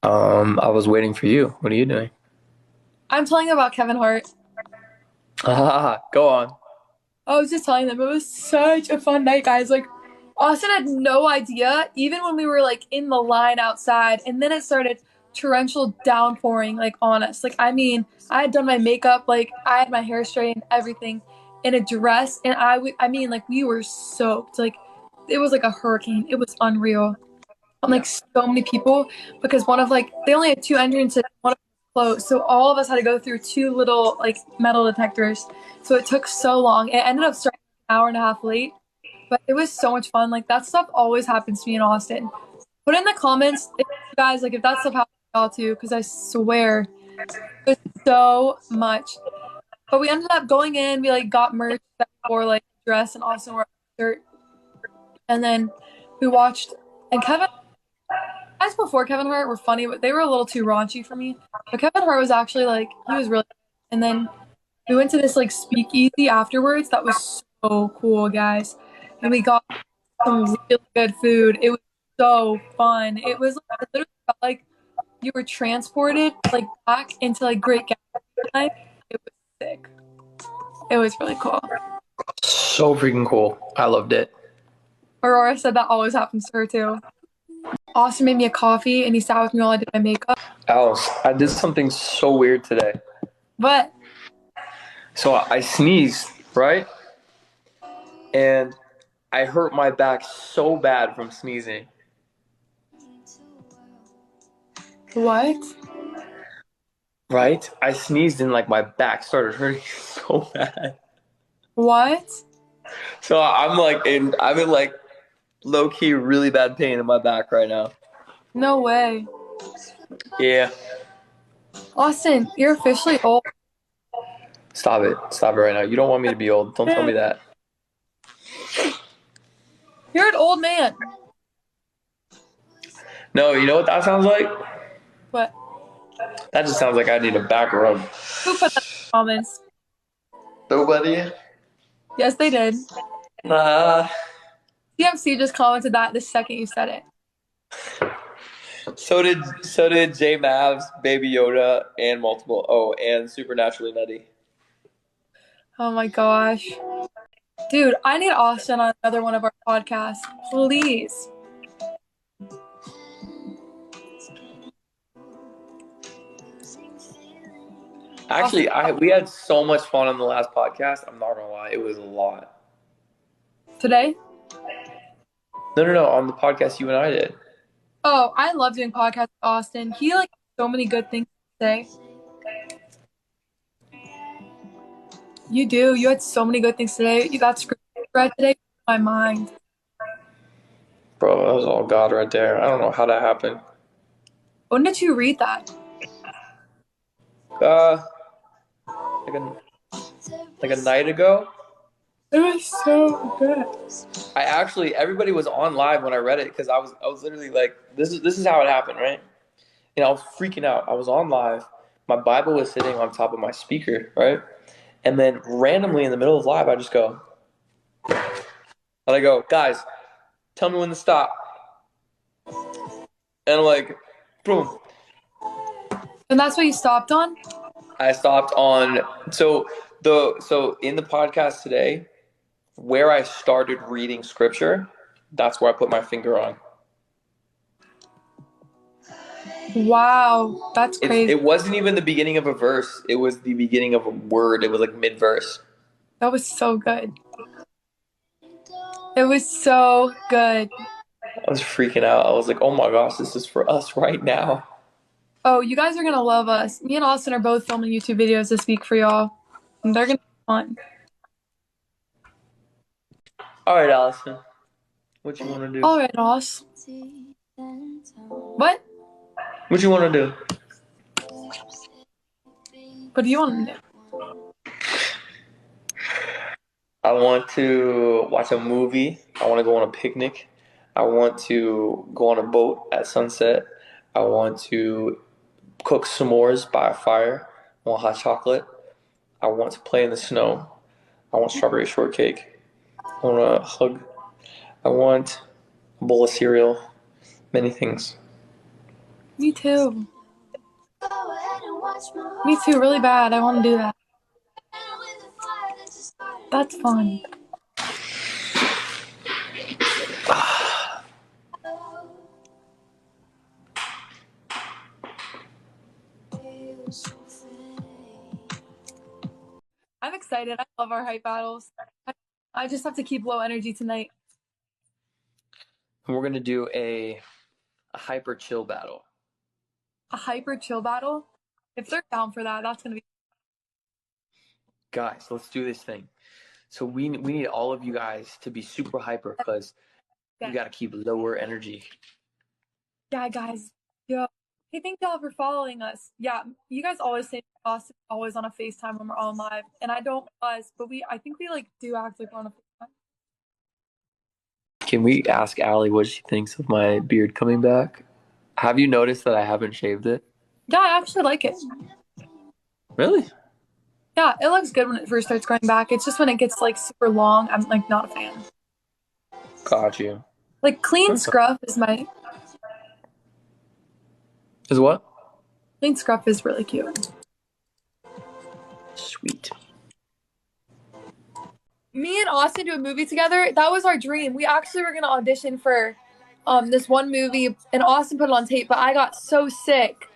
I was waiting for you. What are you doing? I'm telling them about Kevin Hart. Go on. I was just telling them it was such a fun night, guys. Like, Austin had no idea, even when we were like in the line outside, and then it started torrential downpouring like on us. Like, I mean, I had done my makeup, like I had my hair straightened, everything, in a dress, and I mean, like we were soaked. Like, it was like a hurricane. It was unreal. And Yeah. like so many people because one of like they only had two entrances, one of them was closed, so all of us had to go through two little like metal detectors. So it took so long. It ended up starting an hour and a half late, but it was so much fun. Like that stuff always happens to me in Austin. Put in the comments if you guys like if that stuff happens to y'all too, because I swear it was so much. But we ended up going in. We like got merch that wore like dress and also wore a shirt, and then we watched. And Kevin guys before Kevin Hart were funny, but they were a little too raunchy for me. But Kevin Hart was actually like he was really good. And then we went to this like speakeasy afterwards. That was so cool, guys. And we got some really good food. It was so fun. It was like, it literally felt like you were transported like back into like Great Gatsby life. It was sick. It was really cool. So freaking cool. I loved it. Aurora said that always happens to her too. Austin made me a coffee and he sat with me while I did my makeup. Alice, I did something so weird today. But So I sneezed, right? And I hurt my back so bad from sneezing. what? Right? I sneezed and like my back started hurting so bad. What? So I'm in like low key really bad pain in my back right now. No way. Yeah. Austin, you're officially old. Stop it. Stop it right now. You don't want me to be old. Don't tell me that. You're an old man. No, you know what that sounds like? But That just sounds like I need a back rub. who put that in the comments? Nobody? Yes, they did. Nah. CMC just commented that the second you said it. So did J Mavs, Baby Yoda, and multiple and Supernaturally Nutty. Oh my gosh. Dude, I need Austin on another one of our podcasts. Please. Actually, Austin, we had so much fun on the last podcast. I'm not gonna lie, it was a lot. today? No, on the podcast you and I did. Oh, I love doing podcasts with Austin. He like so many good things to say. You do. You had so many good things today. You got script read today. My mind. Bro, that was all God right there. I don't know how that happened. When did you read that? Uh, like a like a night ago. It was so good. Everybody was on live when I read it because I was literally like, this is how it happened, right? And I was freaking out. I was on live. My Bible was sitting on top of my speaker, right? And then randomly in the middle of live, I just go, and I go, guys, tell me when to stop. And I'm like, boom. And that's what you stopped on? I stopped on so in the podcast today, where I started reading scripture, that's where I put my finger on. Wow, that's crazy. It wasn't even the beginning of a verse. It was the beginning of a word. It was like mid-verse. That was so good. It was so good. I was freaking out. I was like, oh my gosh, this is for us right now. Oh, you guys are gonna love us. Me and Austin are both filming YouTube videos this week for y'all. And they're gonna be fun. All right, Allison. What you want to do? All right, Ross. What? What you want to do? What do you want to do? I want to watch a movie. I want to go on a picnic. I want to go on a boat at sunset. I want to cook s'mores by a fire. I want hot chocolate. I want to play in the snow. I want strawberry shortcake. I want a hug. I want a bowl of cereal. Many things. Me too. Me too, really bad. I want to do that. That's fun. I'm excited. I love our hype battles. I just have to keep low energy tonight. And we're gonna do a hyper chill battle. A hyper chill battle. If they're down for that, that's gonna be. Guys, let's do this thing. So we need all of you guys to be super hyper because we Yeah, got to keep lower energy. yeah, guys. Yo, hey, thank y'all for following us. Yeah, you guys always say Austin always on a FaceTime when we're on live, and I don't realize, but I think we like do act like we're on a FaceTime. Can we ask Allie what she thinks of my beard coming back? Have you noticed that I haven't shaved it? Yeah, I actually like it. Really? Yeah, it looks good when it first starts growing back. It's just when it gets like super long, I'm like not a fan. Got you. Like clean Okay. scruff is my Is what? clean scruff is really cute. Sweet. Me and Austin do a movie together. That was our dream. We actually were gonna audition for this one movie, and Austin put it on tape, but I got so sick,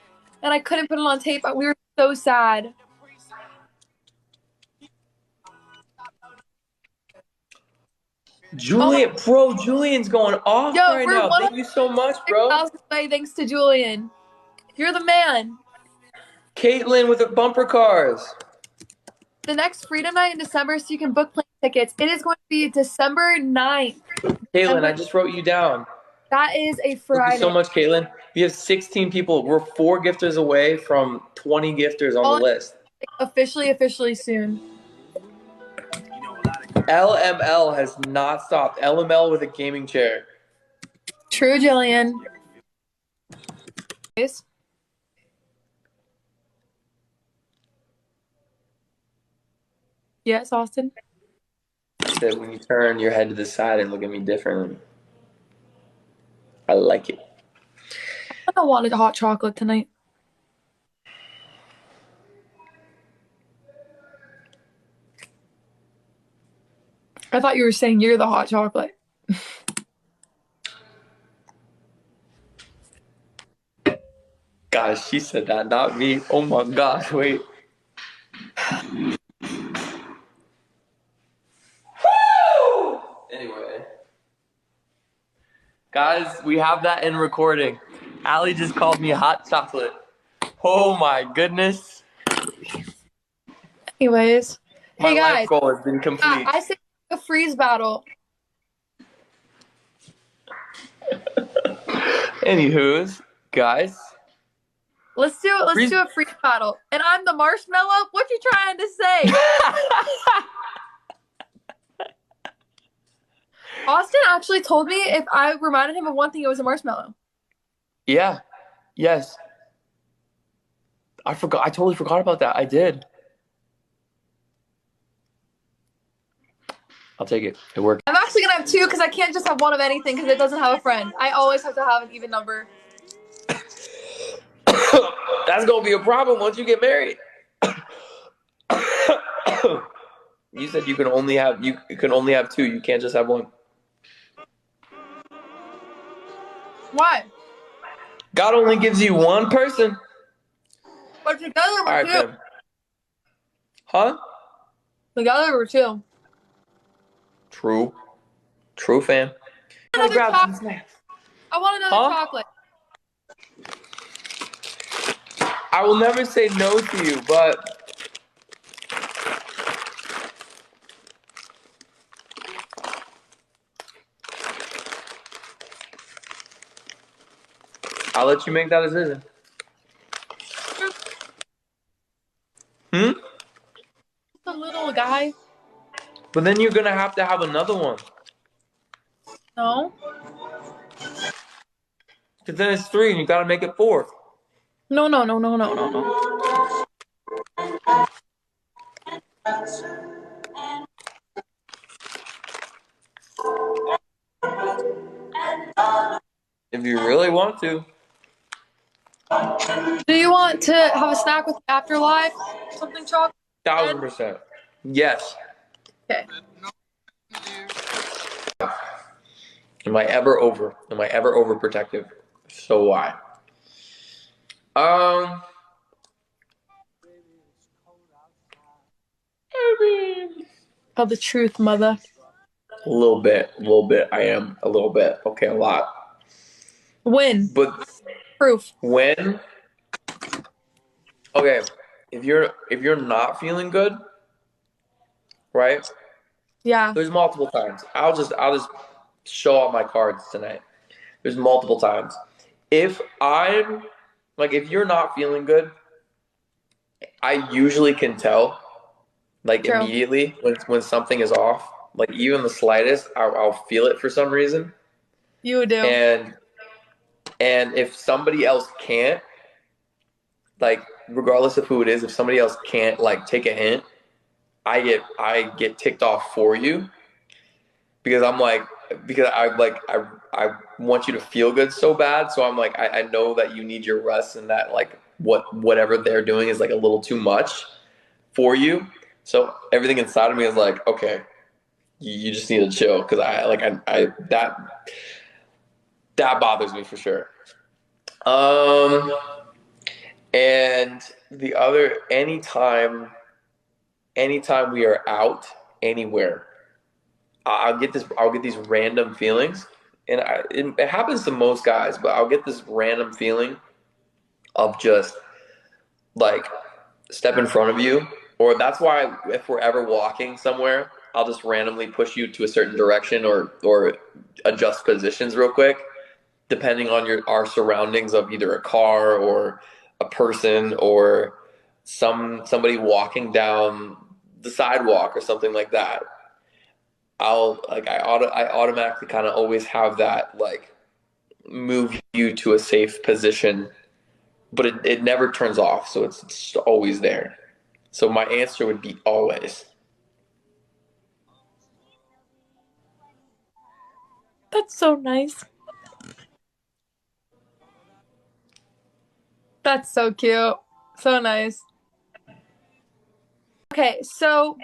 and I couldn't put it on tape. We were so sad. Oh my, Julian, bro, Julian's going off yo, right we're now. Thank you so much, bro. 1,000 away thanks to Julian. You're the man. Caitlin with the bumper cars. The next Freedom Night in December, so you can book plane tickets. It is going to be December 9th. Caitlin, I December, just wrote you down. that is a Thank you so Friday. much, Caitlin. We have 16 people. We're 4 gifters away from 20 gifters on the All list. officially soon. LML has not stopped. LML with a gaming chair. True, Jillian. Yes, Austin. That when you turn your head to the side and look at me differently. I like it. I wanted hot chocolate tonight. I thought you were saying you're the hot chocolate. Gosh, she said that, not me. Oh my gosh, wait. Anyway. Guys, we have that in recording. Allie just called me hot chocolate. Oh my goodness. Anyways, My hey life guys, goal has been complete. I said a freeze battle. Anywho's, guys. Let's do a freeze battle. And I'm the marshmallow. What you trying to say? Austin actually told me if I reminded him of one thing, it was a marshmallow. Yeah. Yes. I forgot. I totally forgot about that. I did. I'll take it. It worked. I'm actually gonna have two because I can't just have one of anything because it doesn't have a friend. I always have to have an even number. That's gonna be a problem once you get married. You said you can only have two. You can't just have one. Why? God only gives you one person. But together All we're right, two. fam. Huh? Together we're two. True. True, fam. Gotta grab some snacks. I want another chocolate. I will never say no to you, but I'll let you make that decision. Hmm? The little guy. But then you're gonna have to have another one. No. Because then it's 3 and you gotta make it 4. No. If you really want to. Do you want to have a snack with afterlife? Something chocolate? 1000%. Yes. Okay. Am I ever over? Am I ever overprotective? So why? Um, I mean, Tell the truth, mother. a little bit, a little bit. I am a little bit. Okay, a lot. When? But Proof. when, okay, if you're not feeling good, right? Yeah. There's multiple times. I'll just show all my cards tonight. There's multiple times. If I'm like if you're not feeling good, I usually can tell like True. immediately when something is off. Like even the slightest, I'll feel it for some reason. You do. And and if somebody else can't, like regardless of who it is, if somebody else can't like take a hint, I get ticked off for you because I'm like because I want you to feel good so bad. So I'm like I know that you need your rest and that like whatever they're doing is like a little too much for you. So everything inside of me is like, okay, you just need to chill because I that bothers me for sure. Um, and the other anytime we are out anywhere, I'll get these random feelings, and it happens to most guys, but I'll get this random feeling of just like step in front of you, or that's why if we're ever walking somewhere, I'll just randomly push you to a certain direction or adjust positions real quick, depending on our surroundings of either a car or a person or somebody walking down the sidewalk or something like that. I automatically kind of always have that like move you to a safe position, but it never turns off, so it's always there. So my answer would be always. That's so nice. That's so cute. So nice. Okay, so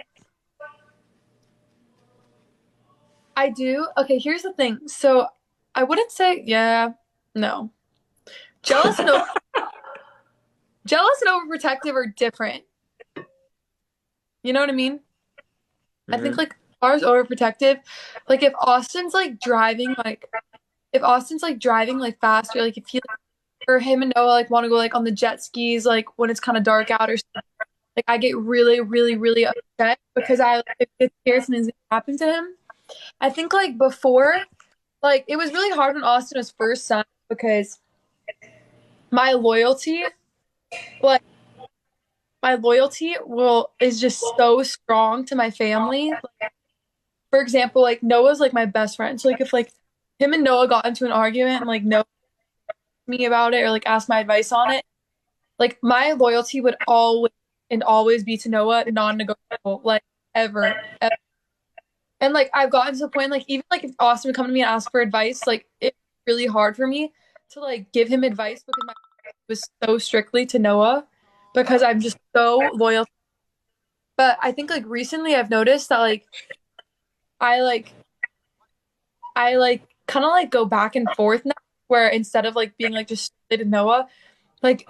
I do. Okay, here's the thing. So I wouldn't say, yeah, no. Jealous and jealous and overprotective are different. You know what I mean? I think Hmm. like as far as overprotective, like if Austin's like driving like fast, or like if he or him and Noah like want to go like on the jet skis like when it's kind of dark out or something, like I get really, really, really upset because I like, get scared something's gonna happen to him. I think like before, like it was really hard when Austin was first son because my loyalty, like my loyalty will is just so strong to my family. Like, for example, like Noah's like my best friend. So like if like him and Noah got into an argument and like Noah asked me about it or like asked my advice on it, like my loyalty would always be to Noah, non-negotiable, like ever. And like I've gotten to the point like even like if Austin would come to me and ask for advice, like it's really hard for me to like give him advice because my was so strictly to Noah because I'm just so loyal. But I think like recently I've noticed that like I like I like kind of like go back and forth now where instead of like being like just strictly to Noah, like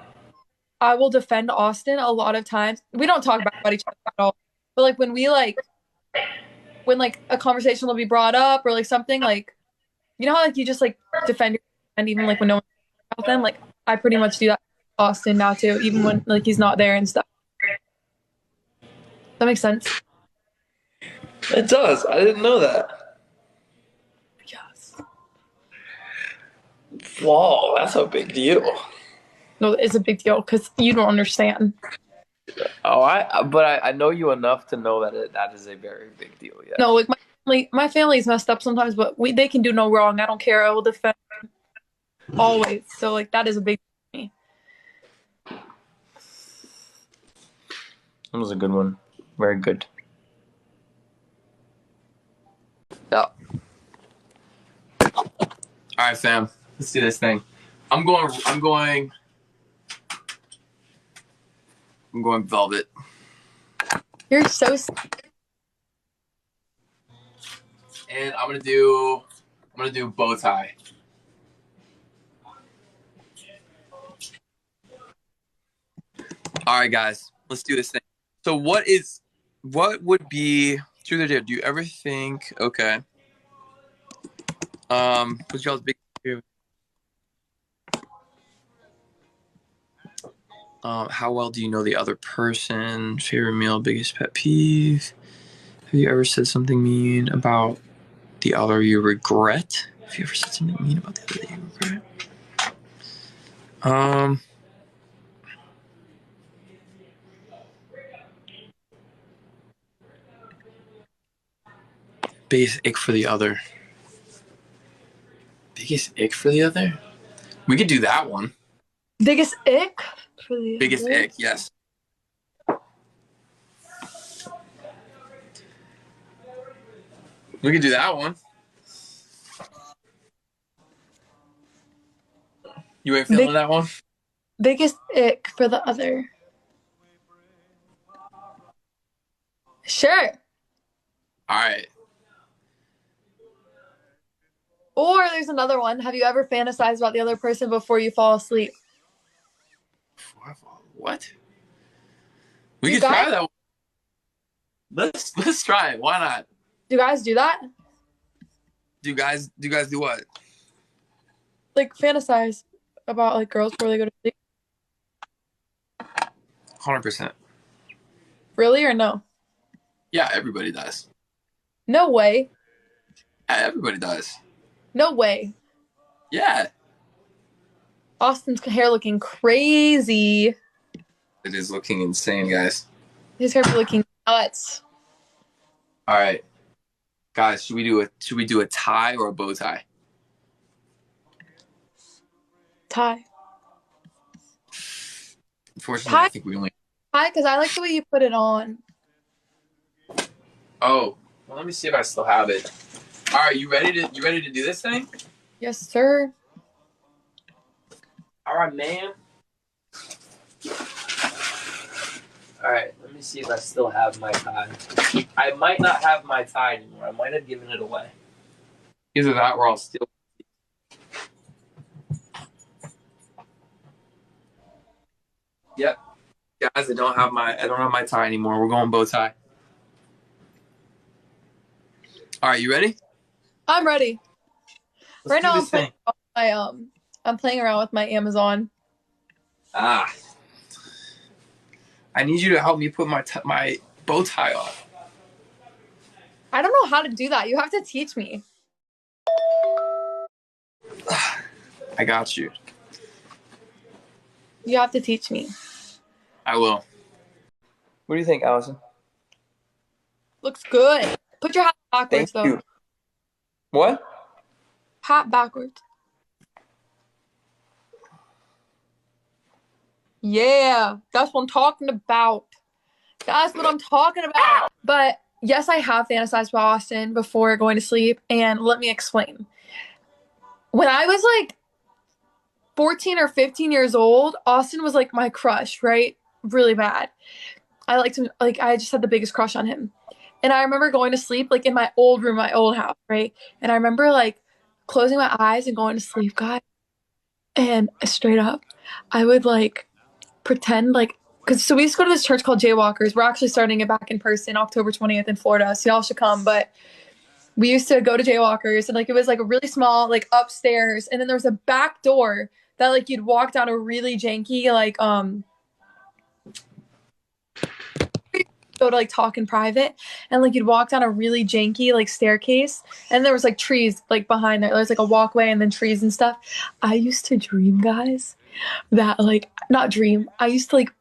I will defend Austin a lot of times. We don't talk about each other at all. But like when like a conversation will be brought up or like something like you know how like you just like defend your and even like when no one's about them, like I pretty much do that with Austin now too, even when like he's not there and stuff. That makes sense. It does. I didn't know that. Yes. Wow, that's a big deal. No, it's a big deal because you don't understand. Oh, I know you enough to know that that is a very big deal. No, Yes. like my family's messed up sometimes, but they can do no wrong. I don't care. I will defend always. So like that is a big deal to me. That was a good one. Very good. Yeah. All right, Sam. Let's do this thing. I'm going. I'm going velvet. You're so. And I'm gonna do bow tie. All right, guys, let's do this thing. So, what would be truth or dare? Do you ever think? Okay. What's y'all's big? How well do you know the other person? Favorite meal, biggest pet peeve. Have you ever said something mean about the other you regret? Have you ever said something mean about the other that you regret? Biggest ick for the other. Biggest ick for the other? We could do that one. Biggest ick for the Biggest other? ick, yes. We could do that one. You ain't feeling that one? Biggest ick for the other. Sure. All right. Or there's another one. Have you ever fantasized about the other person before you fall asleep? What? We could try that one. Let's try it. Why not? Do you guys do that? Do you guys do what? Like fantasize about like girls before they go to sleep? 100%. Really or no? Yeah, everybody does. No way. Yeah, everybody does. No way. Yeah. Austin's hair looking crazy. It is looking insane, guys. His hair looking nuts. All right. Guys, should we do a tie or a bow tie? Tie. Unfortunately, Tie? I think we only Tie, because I like the way you put it on. Oh, well, let me see if I still have it. All right, you ready to do this thing? Yes, sir. All right, man. All right, let me see if I still have my tie. I might not have my tie anymore. I might have given it away. Either that or I'll steal. Yep. Guys, I don't have my tie anymore. We're going bow tie. All right, you ready? I'm ready. Let's do this thing. I'm playing around with my Amazon. I need you to help me put my bow tie on. I don't know how to do that. You have to teach me. I got you. You have to teach me. I will. What do you think, Allison? Looks good. Put your hat backwards, Thank you. though. What? Hat backwards. Yeah, that's what I'm talking about. That's what I'm talking about. But yes, I have fantasized about Austin before going to sleep, and let me explain. When I was like 14 or 15 years old, Austin was like my crush, right? Really bad. I liked him, like I just had the biggest crush on him. And I remember going to sleep like in my old room, my old house, right? And I remember like closing my eyes and going to sleep, guys. And straight up, I would like pretend like because so we used to go to this church called Jaywalkers. We're actually starting it back in person October 20th in Florida, so y'all should come. But we used to go to Jaywalkers and like it was like a really small like upstairs, and then there was a back door that like you'd walk down a really janky like go to like talk in private, and like you'd walk down a really janky like staircase, and there was like trees like behind there. There's like a walkway and then trees and stuff. I used to dream, guys, that like not dream. I used to like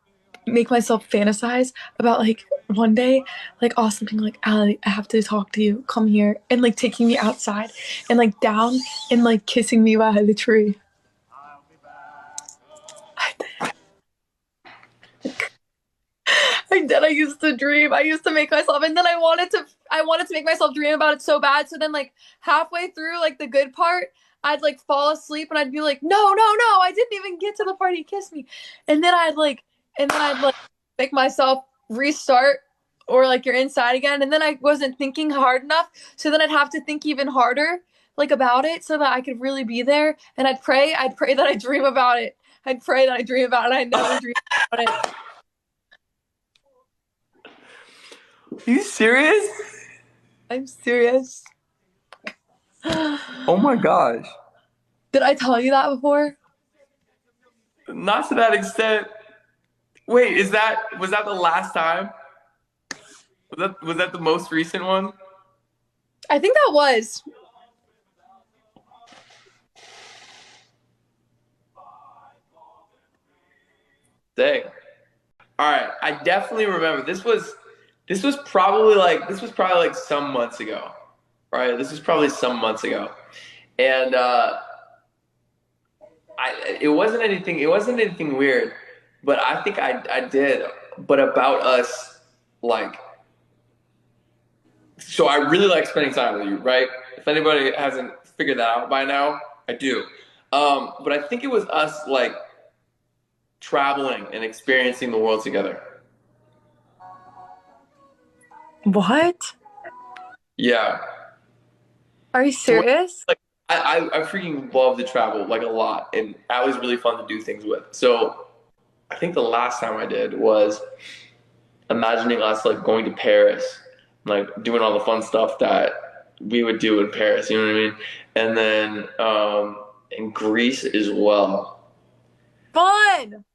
make myself fantasize about like one day like Austin being like, Allie, I have to talk to you. Come here, and like taking me outside and like down and like kissing me by the tree. I did. I used to dream. I used to make myself, and then I wanted to make myself dream about it so bad. So then, like halfway through, like the good part, I'd like fall asleep, and I'd be like, no, no, no, I didn't even get to the part he kissed me, and then I'd like make myself restart or like you're inside again. And then I wasn't thinking hard enough. So then I'd have to think even harder like about it so that I could really be there. And I'd pray that I dream about it. I'd pray that I dream about it. I never dream about it. Are you serious? I'm serious. Oh my gosh. Did I tell you that before? Not to that extent. Wait, was that the last time? Was that the most recent one? I think that was. Dang. All right, I definitely remember. This was probably like some months ago, right? This was probably some months ago, and it wasn't anything weird, but I think I did. But about us, like, so I really like spending time with you, right? If anybody hasn't figured that out by now, I do. But I think it was us like traveling and experiencing the world together. What? Yeah. Are you So serious? like I freaking love to travel like a lot, and Allie's really fun to do things with. So I think the last time I did was imagining us like going to Paris, like doing all the fun stuff that we would do in Paris. You know what I mean? And then in Greece as well. Fun.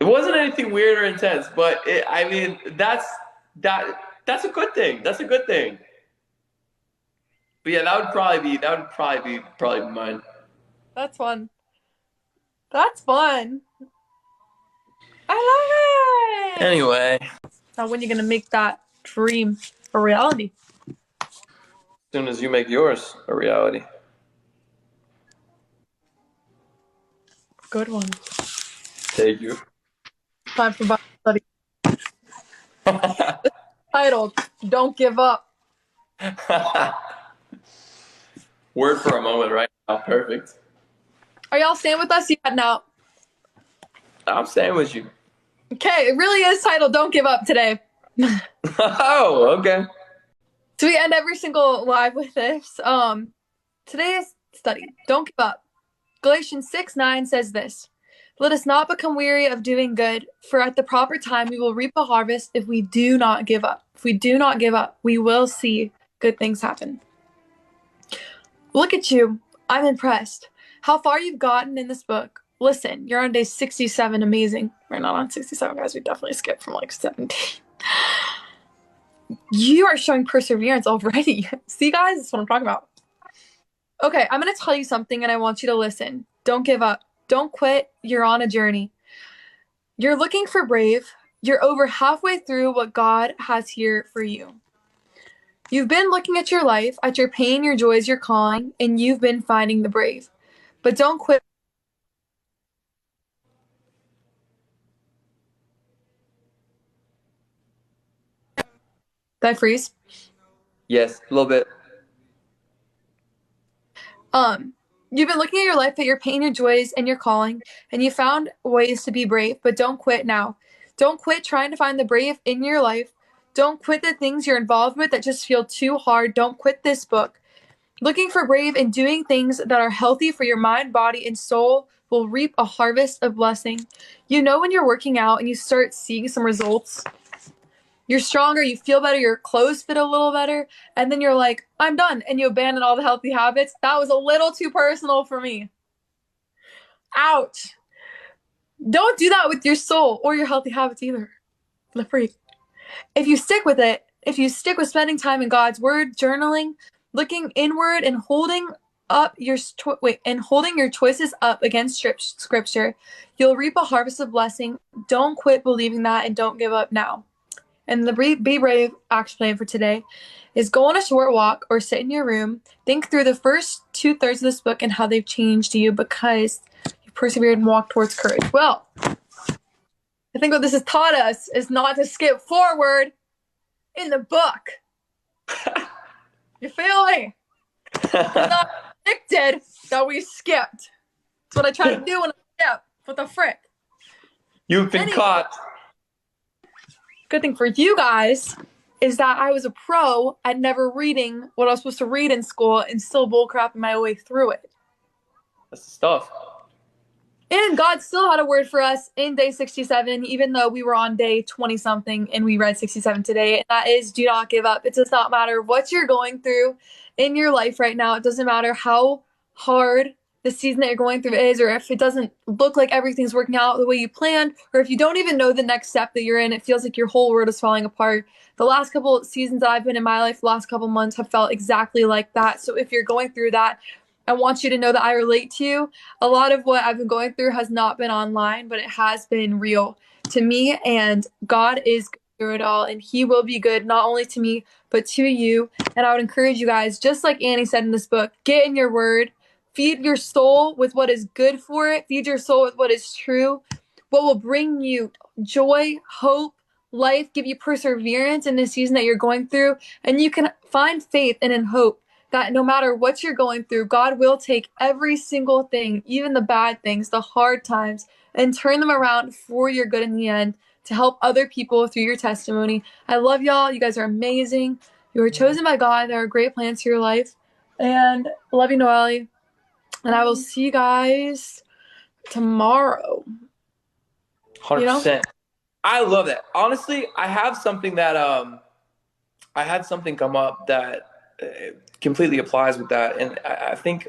It wasn't anything weird or intense, but I mean that that's a good thing. That's a good thing. But yeah, that would probably be mine. That's fun. That's fun. I love it. Anyway, Now, when are you gonna make that dream a reality? as soon as you make yours a reality. Good one. Thank you. Time for Bible study. Titled, Don't Give Up. Word for a moment right now. Perfect. Are y'all staying with us yet now? I'm staying with you. Okay, it really is titled Don't Give Up today. Oh, okay. So we end every single live with this. Today's study, don't give up. Galatians 6:9 says this. Let us not become weary of doing good, for at the proper time we will reap a harvest if we do not give up. If we do not give up, we will see good things happen. Look at you. I'm impressed. How far you've gotten in this book. Listen, you're on day 67. Amazing. We're not on 67, guys. We definitely skipped from like 17. You are showing perseverance already. See, guys, that's what I'm talking about. Okay, I'm going to tell you something and I want you to listen. Don't give up. Don't quit. You're on a journey. You're looking for brave. You're over halfway through what God has here for you. You've been looking at your life, at your pain, your joys, your calling, and you've been finding the brave. But don't quit. Did I freeze? Yes, a little bit. You've been looking at your life, at your pain, your joys, and your calling, and you found ways to be brave, but don't quit now. Don't quit trying to find the brave in your life. Don't quit the things you're involved with that just feel too hard. Don't quit this book. Looking for brave and doing things that are healthy for your mind, body, and soul will reap a harvest of blessing. You know when you're working out and you start seeing some results, you're stronger, you feel better, your clothes fit a little better, and then you're like, I'm done, and you abandon all the healthy habits. That was a little too personal for me. Ouch. Don't do that with your soul or your healthy habits either. The freak. If you stick with it, if you stick with spending time in God's word, journaling, looking inward and holding holding your choices up against scripture, you'll reap a harvest of blessing. Don't quit believing that and don't give up now. And the Be Brave action plan for today is go on a short walk or sit in your room. Think through the first 2/3 of this book and how they've changed you because you persevered and walked towards courage. Well, I think what this has taught us is not to skip forward in the book. You feel me? It's not predicted that we skipped. That's what I try to do when I skip. What the frick? You've been Anyway, caught. good thing for you guys is that I was a pro at never reading what I was supposed to read in school and still bullcrapping my way through it. That's the stuff. And God still had a word for us in day 67, even though we were on day 20 something and we read 67 today. And that is, do not give up. It does not matter what you're going through in your life right now. It doesn't matter how hard the season that you're going through is, or if it doesn't look like everything's working out the way you planned, or if you don't even know the next step that you're in, it feels like your whole world is falling apart. The last couple seasons that I've been in my life, the last couple months have felt exactly like that. So if you're going through that, I want you to know that I relate to you. A lot of what I've been going through has not been online, but it has been real to me. And God is good through it all, and He will be good not only to me, but to you. And I would encourage you guys, just like Annie said in this book, get in your word, feed your soul with what is good for it, feed your soul with what is true, what will bring you joy, hope, life, give you perseverance in the season that you're going through. And you can find faith and in hope that no matter what you're going through, God will take every single thing, even the bad things, the hard times, and turn them around for your good in the end to help other people through your testimony. I love y'all. You guys are amazing. You are chosen by God. There are great plans for your life. And I love you, Noelle. And I will see you guys tomorrow. 100%. I love that. Honestly, I have something that I had something come up that completely applies with that, and I think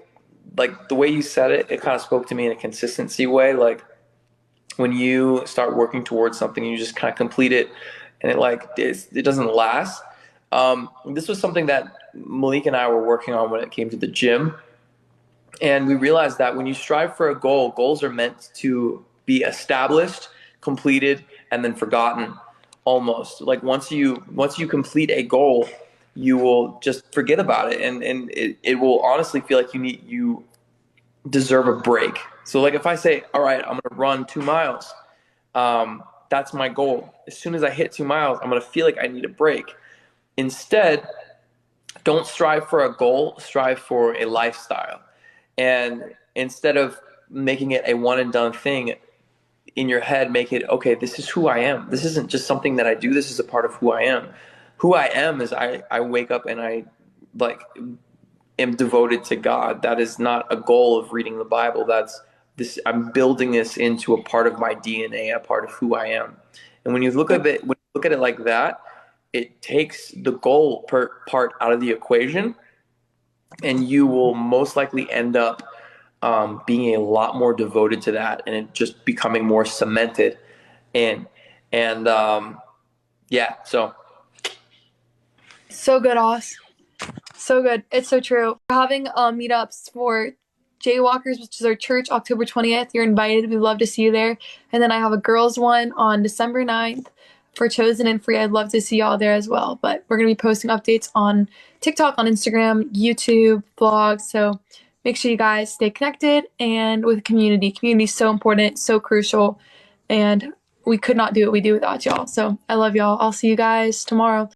like the way you said it, it kind of spoke to me in a consistency way. Like when you start working towards something, you just kind of complete it, and it doesn't last. This was something that Malik and I were working on when it came to the gym, and we realized that when you strive for a goal, goals are meant to be established, completed, and then forgotten. Almost like once you complete a goal, you will just forget about it, and it will honestly feel like you deserve a break. So like if I say, all right, I'm gonna run 2 miles, that's my goal. As soon as I hit 2 miles, I'm gonna feel like I need a break. Instead, don't strive for a goal, strive for a lifestyle. And instead of making it a one and done thing in your head, make it, okay, this is who I am. This isn't just something that I do. This is a part of who I am. Who I am is I wake up and I like am devoted to God. That is not a goal of reading the Bible. That's this, I'm building this into a part of my DNA, a part of who I am. And when you look at it like that, it takes the goal part out of the equation, and you will most likely end up being a lot more devoted to that, and it just becoming more cemented in. And yeah, so So good, Oz. So good. It's so true. We're having meetups for Jaywalkers, which is our church, October 20th. You're invited. We'd love to see you there. And then I have a girls' one on December 9th for Chosen and Free. I'd love to see y'all there as well. But we're going to be posting updates on TikTok, on Instagram, YouTube, vlogs. So make sure you guys stay connected and with community. Community is so important, so crucial. And we could not do what we do without y'all. So I love y'all. I'll see you guys tomorrow.